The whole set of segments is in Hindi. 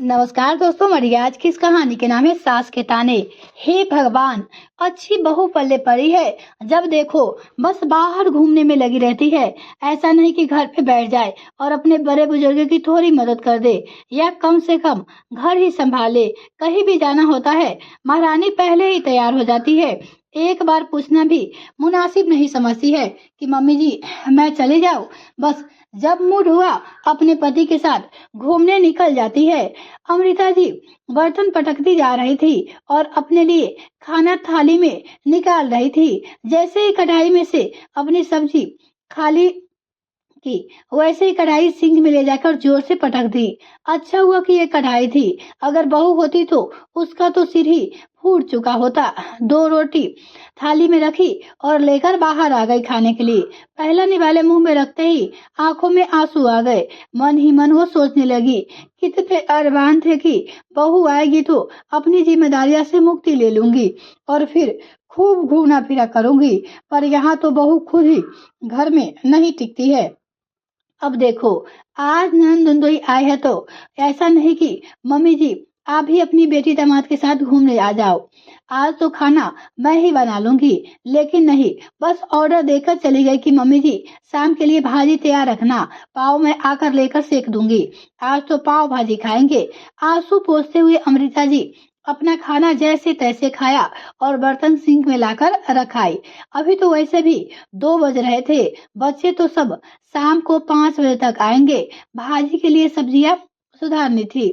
नमस्कार दोस्तों, हमारी आज की इस कहानी के नाम है सास के ताने। हे भगवान, अच्छी बहू पल्ले पड़ी है। जब देखो बस बाहर घूमने में लगी रहती है। ऐसा नहीं कि घर पे बैठ जाए और अपने बड़े बुजुर्ग की थोड़ी मदद कर दे या कम से कम घर ही संभाले। कहीं भी जाना होता है, महारानी पहले ही तैयार हो जाती है। एक बार पूछना भी मुनासिब नहीं समझती है कि मम्मी जी मैं चली जाऊं। बस जब मूड हुआ अपने पति के साथ घूमने निकल जाती है। अमृता जी बर्तन पटकती जा रही थी और अपने लिए खाना थाली में निकाल रही थी। जैसे ही कढ़ाई में से अपनी सब्जी खाली की, वैसे ही कढ़ाई सिंक में ले जाकर जोर से पटक दी। अच्छा हुआ कि ये कढ़ाई थी, अगर बहू होती तो उसका तो सिर ही फूट चुका होता। दो रोटी थाली में रखी और लेकर बाहर आ गई खाने के लिए। पहला निवाले मुंह में रखते ही आंखों में आंसू आ गए। मन ही मन वो सोचने लगी, कितने अरमान थे कि बहू आएगी तो अपनी जिम्मेदारियां से मुक्ति ले लूंगी और फिर खूब घूमना फिरा करूंगी। पर यहाँ तो बहू खुद ही घर में नहीं टिकती है। अब देखो, आज नंद नंदोई आए हैं तो ऐसा नहीं कि मम्मी जी आप भी अपनी बेटी दामाद के साथ घूमने आ जाओ। आज तो खाना मैं ही बना लूंगी। लेकिन नहीं, बस ऑर्डर देकर चली गई कि मम्मी जी शाम के लिए भाजी तैयार रखना, पाव मैं आकर लेकर सेक दूंगी। आज तो पाव भाजी खाएंगे। आंसू पोंछते हुए अमृता जी अपना खाना जैसे तैसे खाया और बर्तन सिंक में लाकर रखाई। अभी तो वैसे भी 2 बज रहे थे। बच्चे तो सब शाम को 5 बजे तक आएंगे। भाजी के लिए सब्जियां सुधारनी थी,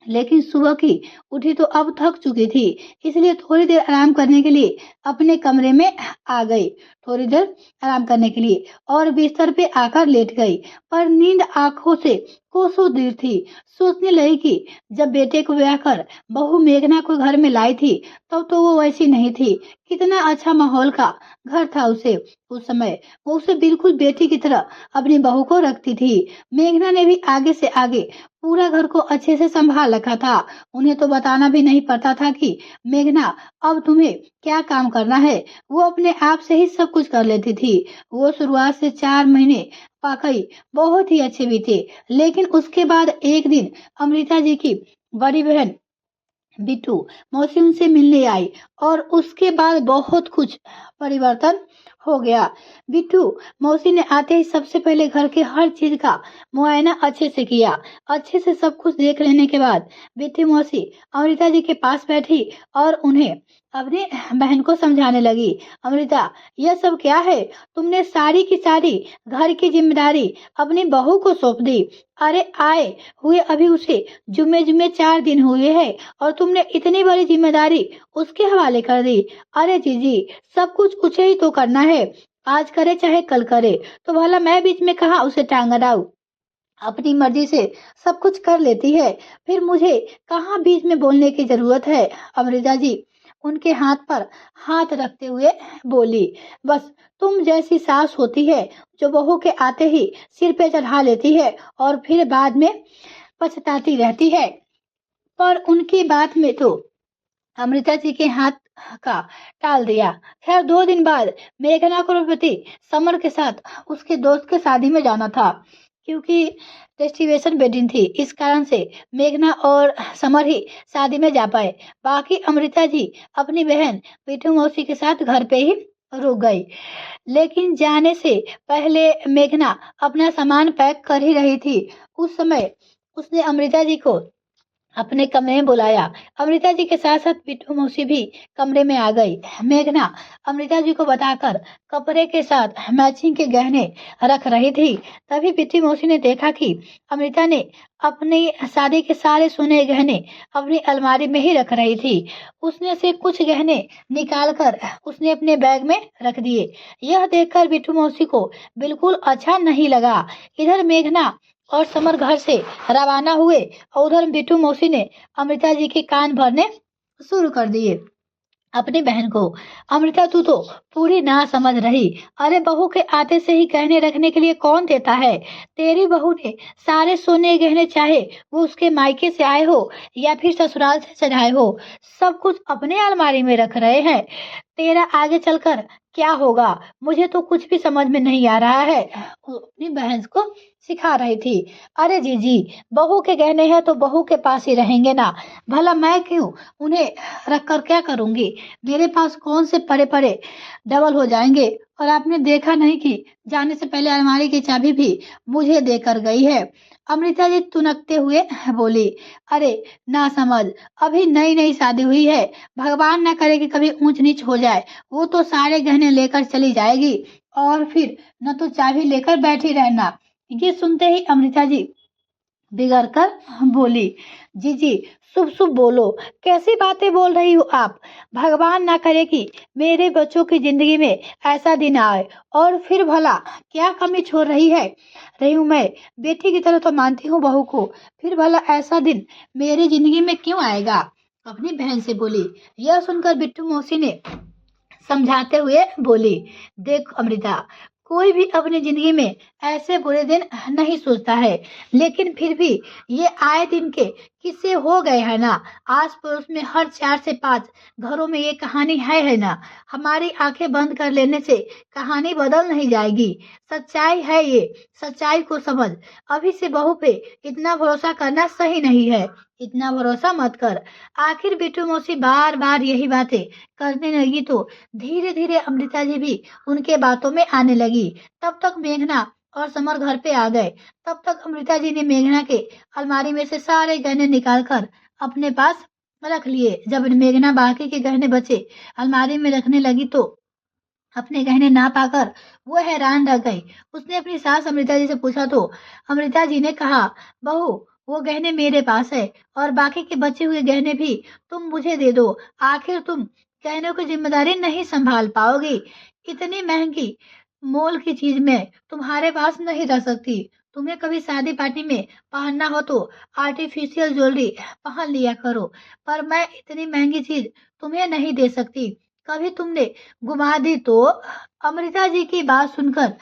लेकिन सुबह की उठी तो अब थक चुकी थी, इसलिए थोड़ी देर आराम करने के लिए अपने कमरे में आ गई। थोड़ी देर आराम करने के लिए और बिस्तर पे आकर लेट गई। पर नींद आंखों से कोसों दूर थी। सोचने लगी कि जब बेटे को ब्याह कर बहू मेघना को घर में लाई थी तब तो वो वैसी नहीं थी। कितना अच्छा माहौल का घर था उसे। उस समय वो उसे बिल्कुल बेटी की तरह अपनी बहू को रखती थी। मेघना ने भी आगे से आगे पूरा घर को अच्छे से संभाल रखा था। उन्हें तो बताना भी नहीं पड़ता था कि मेघना अब तुम्हें क्या काम करना है। वो अपने आप से ही सब कुछ कर लेती थी। वो शुरुआत से 4 महीने वाकई बहुत ही अच्छे भी थे। लेकिन उसके बाद एक दिन अमृता जी की बड़ी बहन बिट्टू मौसी उनसे मिलने आई और उसके बाद बहुत कुछ परिवर्तन हो गया। बिट्टू मौसी ने आते ही सबसे पहले घर के हर चीज का मुआयना अच्छे से किया। अच्छे से सब कुछ देख लेने के बाद बिट्टू मौसी अमृता जी के पास बैठी और उन्हें अपनी बहन को समझाने लगी। अमृता, यह सब क्या है? तुमने सारी की सारी घर की जिम्मेदारी अपनी बहू को सौंप दी। अरे आए हुए अभी उसे जुम्मे जुम्मे 4 दिन हुए हैं और तुमने इतनी बड़ी जिम्मेदारी उसके हवाले कर दी। अरे जीजी, सब कुछ उसे ही तो करना है। आज करे चाहे कल करे, तो भला मैं बीच में कहाँ उसे टांग अड़ाऊं। अपनी मर्जी से सब कुछ कर लेती है, फिर मुझे कहाँ बीच में बोलने की जरूरत है। अमृता जी उनके हाथ पर हाथ रखते हुए बोली, बस तुम जैसी सास होती है जो बहू के आते ही सिर पे चढ़ा लेती है और फिर बाद में पछताती रहती है। पर उनकी बात में तो अमृता जी के हाथ का टाल दिया। खैर 2 दिन बाद मेघना को पति समर के साथ उसके दोस्त के शादी में जाना था। क्योंकि डेस्टिनेशन वेडिंग थी, इस कारण से मेघना और समर ही शादी में जा पाए। बाकी अमृता जी अपनी बहन पीठू मौसी के साथ घर पे ही रुक गई। लेकिन जाने से पहले मेघना अपना सामान पैक कर ही रही थी। उस समय उसने अमृता जी को अपने कमरे में बुलाया। अमृता जी के साथ साथ बिट्टू मौसी भी कमरे में आ गई। मेघना अमृता जी को बताकर कपड़े के साथ मैचिंग के गहने रख रही थी। तभी बिट्टू मौसी ने देखा कि अमृता ने अपनी शादी के सारे सोने के गहने अपनी अलमारी में ही रख रही थी। उसने से कुछ गहने निकाल कर उसने अपने बैग में रख दिए। यह देखकर बिट्टू मौसी को बिल्कुल अच्छा नहीं लगा। इधर मेघना और समर घर से रवाना हुए और उधर बिट्टू मौसी ने अमृता जी के कान भरने शुरू कर दिए अपनी बहन को। अमृता तू तो पूरी ना समझ रही। अरे बहू के आते से ही गहने रखने के लिए कौन देता है? तेरी बहू ने सारे सोने गहने, चाहे वो उसके मायके से आए हो या फिर ससुराल से चढ़ाए हो, सब कुछ अपने अलमारी में रख रहे हैं। तेरा आगे चलकर क्या होगा, मुझे तो कुछ भी समझ में नहीं आ रहा है। वो अपनी बहन को सिखा रही थी। अरे जीजी, बहू के गहने हैं तो बहू के पास ही रहेंगे ना, भला मैं क्यों उन्हें रख कर क्या करूंगी। मेरे पास कौन से पड़े पड़े डबल हो जाएंगे। और आपने देखा नहीं कि जाने से पहले अलमारी की चाबी भी मुझे देकर गई है। अमृता जी तुनकते हुए बोली, अरे ना समझ, अभी नई नई शादी हुई है, भगवान ना करे कि कभी ऊंच नीच हो जाए। वो तो सारे गहने लेकर चली जाएगी और फिर न तो चाबी लेकर बैठी रहना। ये सुनते ही अमृता जी बिगड़ कर बोली, जी जी, शुभ शुभ बोलो, कैसी बातें बोल रही हो आप। भगवान ना करे कि मेरे बच्चों की जिंदगी में ऐसा दिन आए। और फिर भला क्या कमी छोड़ रही हूँ मैं। बेटी की तरह तो मानती हूँ बहू को, फिर भला ऐसा दिन मेरी जिंदगी में क्यों आएगा। अपनी बहन से बोली। यह सुनकर बिट्टू मौसी ने समझाते हुए बोली, देख अमृता, कोई भी अपनी जिंदगी में ऐसे बुरे दिन नहीं सोचता है, लेकिन फिर भी ये आए दिन के किस्से हो गए हैं ना। आस पड़ोस में हर 4 से 5 घरों में ये कहानी है ना। हमारी आंखें बंद कर लेने से कहानी बदल नहीं जाएगी। सच्चाई है ये, सच्चाई को समझ। अभी से बहू पे इतना भरोसा करना सही नहीं है, इतना भरोसा मत कर। आखिर बिट्टू मौसी बार बार यही बातें करने लगी तो धीरे धीरे अमृता जी भी उनके बातों में आने लगी। तब तक मेघना और समर घर पे आ गए। तब तक अमृता जी ने मेघना के अलमारी में से सारे गहने निकालकर अपने पास रख लिए। जब मेघना बाकी के गहने बचे अलमारी में रखने लगी तो अपने गहने ना पाकर वो हैरान रह गई। उसने अपनी सास अमृता जी से पूछा तो अमृता जी ने कहा, बहू, वो गहने मेरे पास है और बाकी के बचे हुए गहने भी तुम मुझे दे दो। आखिर तुम गहनों की जिम्मेदारी नहीं संभाल पाओगी। इतनी महंगी मोल की चीज मैं तुम्हारे पास नहीं रख सकती। तुम्हें कभी शादी पार्टी में पहनना हो तो आर्टिफिशियल ज्वेलरी पहन लिया करो, पर मैं इतनी महंगी चीज तुम्हें नहीं दे सकती। कभी तुमने घुमा दी तो। अमृता जी की बात सुनकर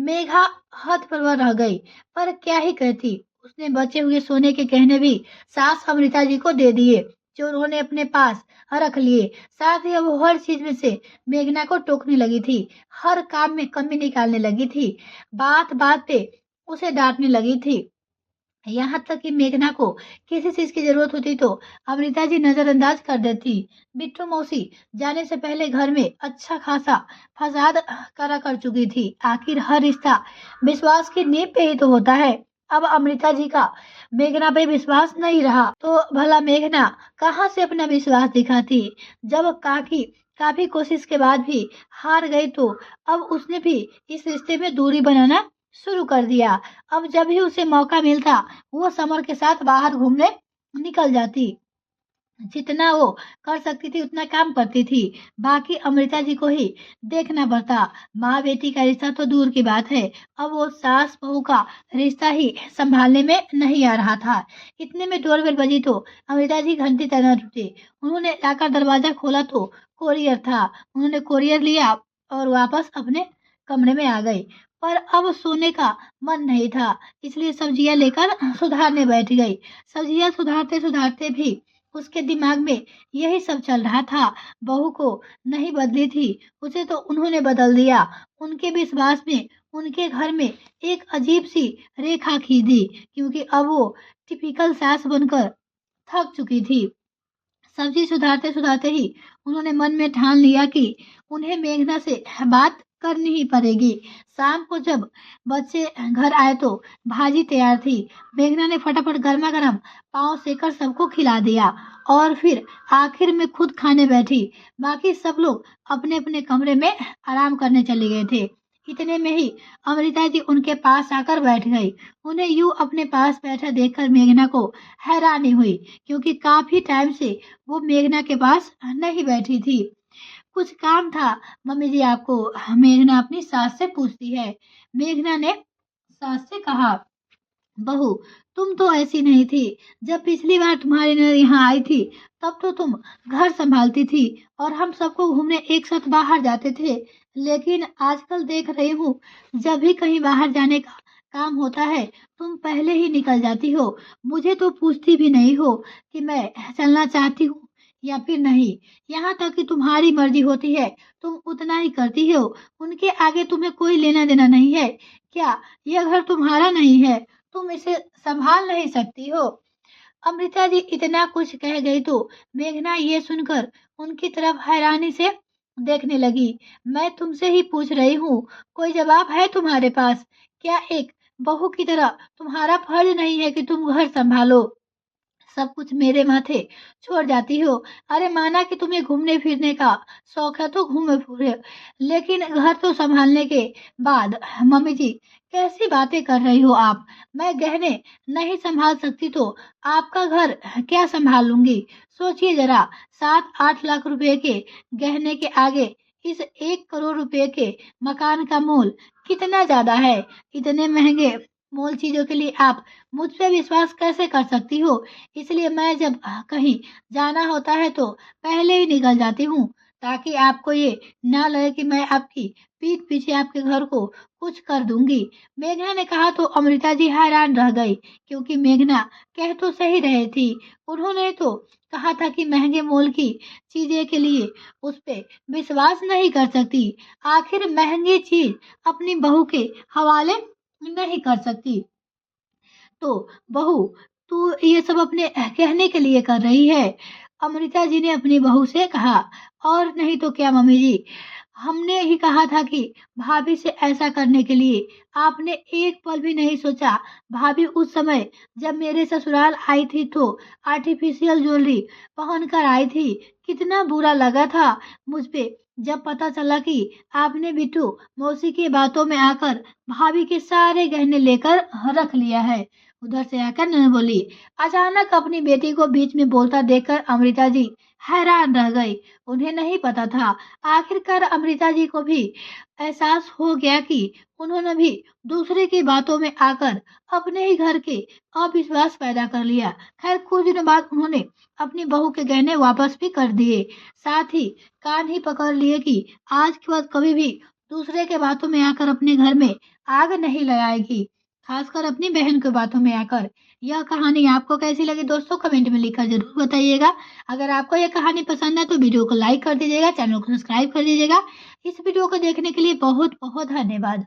मेघा हतप्रभ रह गई, पर क्या ही कहती। उसने बचे हुए सोने के गहने भी सास अमृता जी को दे दिए, जो उन्होंने अपने पास रख लिए। साथ ही अब वो हर चीज में से मेघना को टोकने लगी थी, हर काम में कमी निकालने लगी थी, बात बात पे उसे डांटने लगी थी। यहाँ तक कि मेघना को किसी चीज की जरूरत होती तो अमृता जी नजरअंदाज कर देती। बिट्टू मौसी जाने से पहले घर में अच्छा खासा फसाद करा कर चुकी थी। आखिर हर रिश्ता विश्वास की नींव पे ही तो होता है। अब अमृता जी का मेघना पे विश्वास नहीं रहा तो भला मेघना कहाँ से अपना विश्वास दिखाती। जब काफी कोशिश के बाद भी हार गई तो अब उसने भी इस रिश्ते में दूरी बनाना शुरू कर दिया। अब जब भी उसे मौका मिलता वो समर के साथ बाहर घूमने निकल जाती। जितना वो कर सकती थी उतना काम करती थी, बाकी अमृता जी को ही देखना पड़ता। माँ बेटी का रिश्ता तो दूर की बात है, अब वो सास बहू का रिश्ता ही संभालने में नहीं आ रहा था। इतने में डोरबेल बजी तो अमृता जी घंटी तरह उठे। उन्होंने जाकर दरवाजा खोला तो कोरियर था। उन्होंने कोरियर लिया और वापस अपने कमरे में आ गई। पर अब सोने का मन नहीं था, इसलिए सब्जियां लेकर सुधारने बैठ गई। सब्जियां सुधारते सुधारते भी उसके दिमाग में यही सब चल रहा था। बहू को नहीं बदली थी, उसे तो उन्होंने बदल दिया। उनके विश्वास में उनके घर में एक अजीब सी रेखा खींची, क्योंकि अब वो टिपिकल सास बनकर थक चुकी थी। सब्जी सुधारते सुधारते ही उन्होंने मन में ठान लिया कि उन्हें मेघना से बात करनी ही पड़ेगी। शाम को जब बच्चे घर आए तो भाजी तैयार थी। मेघना ने फटाफट गर्मा गर्म पाव सेकर सबको खिला दिया और फिर आखिर में खुद खाने बैठी। बाकी सब लोग अपने अपने कमरे में आराम करने चले गए थे। इतने में ही अमृता जी उनके पास आकर बैठ गई। उन्हें यूं अपने पास बैठा देखकर मेघना को हैरानी हुई, क्योंकि काफी टाइम से वो मेघना के पास नहीं बैठी थी। कुछ काम था मम्मी जी आपको, मेघना अपनी सास से पूछती है। मेघना ने सास से कहा, बहू, तुम तो ऐसी नहीं थी। जब पिछली बार तुम्हारी ननद यहाँ आई थी तब तो तुम घर संभालती थी और हम सबको घूमने एक साथ बाहर जाते थे, लेकिन आजकल देख रही हूँ जब भी कहीं बाहर जाने का काम होता है तुम पहले ही निकल जाती हो। मुझे तो पूछती भी नहीं हो कि मैं चलना चाहती हूँ या फिर नहीं। यहाँ तक कि तुम्हारी मर्जी होती है, तुम उतना ही करती हो। उनके आगे तुम्हें कोई लेना-देना नहीं है। क्या यह घर तुम्हारा नहीं है? तुम इसे सँभाल नहीं सकती हो? अमृता जी इतना कुछ कह गई तो मेघना ये सुनकर उनकी तरफ हैरानी से देखने लगी। मैं तुमसे ही पूछ रही हूँ, कोई जवाब है तुम्हारे पास? क्या एक बहू की तरह तुम्हारा फर्ज नहीं है कि तुम घर संभालो? सब कुछ मेरे माथे छोड़ जाती हो। अरे माना कि तुम्हें घूमने-फिरने का शौक है तो घूमो-फिरो, लेकिन घर तो सँभालने के बाद मम्मी जी कैसी बातें कर रही हो आप? मैं गहने नहीं सँभाल सकती तो आपका घर क्या सँभाल लूँगी? सोचिए ज़रा 7-8 लाख रुपए के गहने के आगे इस 1 करोड़ रुपए के मकान का मोल कितना ज़्यादा है? इतने महँगे मोल चीज़ों के लिए आप मुझ पे विश्वास कैसे कर सकती हो? इसलिए मैं जब कहीं जाना होता है तो पहले ही निकल जाती हूँ, ताकि आपको ये ना लगे कि मैं आपकी पीठ पीछे आपके घर को कुछ कर दूँगी। मेघना ने कहा तो अमृता जी हैरान रह गई, क्योंकि मेघना कह तो सही रही थी। उन्होंने तो कहा था कि महँगे मोल की चीज़ें के लिए उस पे विश्वास नहीं कर सकती। आखिर महँगी चीज़ अपनी बहू के हवाले नहीं कर सकती। तो बहू तू ये सब अपने कहने के लिए कर रही है। अमृता जी ने अपनी बहू से कहा। और नहीं तो क्या मम्मी जी, हमने ही कहा था कि भाभी से ऐसा करने के लिए। आपने एक पल भी नहीं सोचा। भाभी उस समय जब मेरे ससुराल आई थी तो आर्टिफिशियल ज्वेलरी पहनकर आई थी। कितना बुरा लगा था मुझ पे जब पता चला कि आपने बिट्टू मौसी की बातों में आकर भाभी के सारे गहने लेकर रख लिया है। उधर से आकर ननद बोली। अचानक अपनी बेटी को बीच में बोलता देखकर अमृता जी हैरान रह गई। उन्हें नहीं पता था। आखिरकार अमृता जी को भी एहसास हो गया कि उन्होंने भी दूसरे की बातों में आकर अपने ही घर के अविश्वास पैदा कर लिया। खैर कुछ दिनों बाद उन्होंने अपनी बहू के गहने वापस भी कर दिए। साथ ही कान ही पकड़ लिए कि आज के बाद कभी भी दूसरे के बातों में आकर अपने घर में आग नहीं लगाएगी, खासकर अपनी बहन की बातों में आकर। यह कहानी आपको कैसी लगी दोस्तों, कमेंट में लिखकर जरूर बताइएगा। अगर आपको यह कहानी पसंद है तो वीडियो को लाइक कर दीजिएगा, चैनल को सब्सक्राइब कर दीजिएगा। इस वीडियो को देखने के लिए बहुत बहुत धन्यवाद।